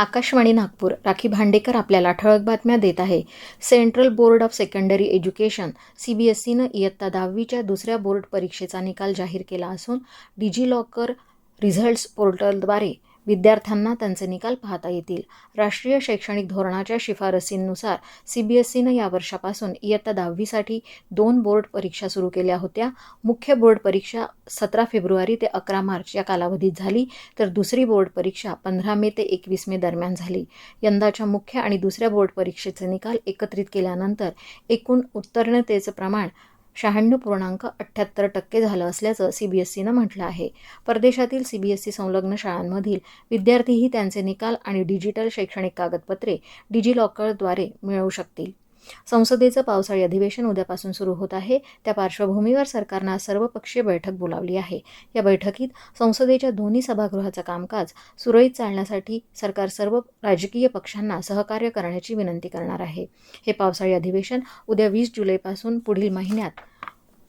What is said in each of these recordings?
आकाशवाणी नागपूर. राखी भांडेकर आपल्याला ठळक बातम्या देत आहे. Central board of secondary education CBSEनं इयत्ता 10वीच्या दुसऱ्या बोर्ड परीक्षेचा निकाल जाहीर केला असून डिजिलॉकर रिझल्ट्स पोर्टलद्वारे विद्यार्थ्यांना त्यांचे निकाल पाहता येतील. राष्ट्रीय शैक्षणिक धोरणाच्या शिफारसींनुसार CBSEनं या वर्षापासून इयत्ता 10वीसाठी 2 बोर्ड परीक्षा सुरू केल्या होत्या. मुख्य बोर्ड परीक्षा 17 फेब्रुवारी ते 11 मार्च या कालावधीत झाली, तर दुसरी बोर्ड परीक्षा 15 मे ते 21 मे दरम्यान झाली. यंदाच्या मुख्य आणि दुसऱ्या बोर्ड परीक्षेचे निकाल एकत्रित केल्यानंतर एकूण उत्तीर्णतेचं प्रमाण 96.78% झालं असल्याचं CBSEनं म्हटलं आहे. परदेशातील CBSE संलग्न शाळांमधील विद्यार्थीही त्यांचे निकाल आणि डिजिटल शैक्षणिक कागदपत्रे डिजिलॉकरद्वारे मिळवू शकतील. संसदेचं पावसाळी अधिवेशन उद्यापासून सुरू होत आहे. त्या पार्श्वभूमीवर सरकारनं सर्वपक्षीय बैठक बोलावली आहे. या बैठकीत संसदेच्या दोन्ही सभागृहाचं कामकाज सुरळीत चालण्यासाठी सरकार सर्व राजकीय पक्षांना सहकार्य करण्याची विनंती करणार आहे. हे पावसाळी अधिवेशन उद्या 20 जुलैपासून पुढील महिन्यात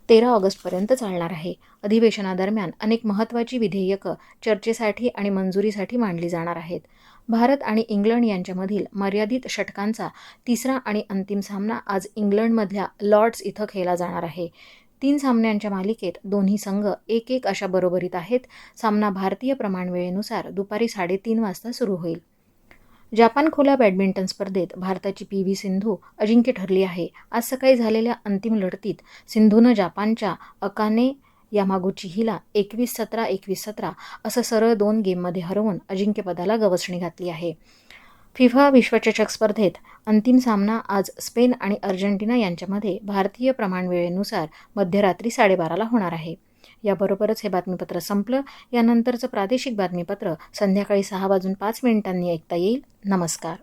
13 ऑगस्टपर्यंत चालणार आहे. अधिवेशनादरम्यान अनेक महत्त्वाची विधेयकं चर्चेसाठी आणि मंजुरीसाठी मांडली जाणार आहेत. भारत आणि इंग्लंड यांच्यामधील मर्यादित षटकांचा तिसरा आणि अंतिम सामना आज इंग्लंडमधल्या लॉर्ड्स इथं खेळला जाणार आहे. 3 सामन्यांच्या मालिकेत दोन्ही संघ 1-1 अशा बरोबरीत आहेत. सामना भारतीय प्रमाणवेळेनुसार दुपारी 3:30 वाजता सुरू होईल. जापान खुल्या बॅडमिंटन स्पर्धेत भारताची PV सिंधू अजिंक्य ठरली आहे. आज सकाळी झालेल्या अंतिम लढतीत सिंधूनं जपानच्या अकाने यामागुची हिला 21-17, 21-17 असं सरळ 2 गेममध्ये हरवून अजिंक्यपदाला गवसणी घातली आहे. फिफा विश्वचषक स्पर्धेत अंतिम सामना आज स्पेन आणि अर्जेंटिना यांच्यामध्ये भारतीय प्रमाणवेळेनुसार मध्यरात्री 12:30ला होणार आहे. याबरोबरच हे बातमीपत्र संपलं. यानंतरचं प्रादेशिक बातमीपत्र संध्याकाळी 6:05 ऐकता येईल. नमस्कार.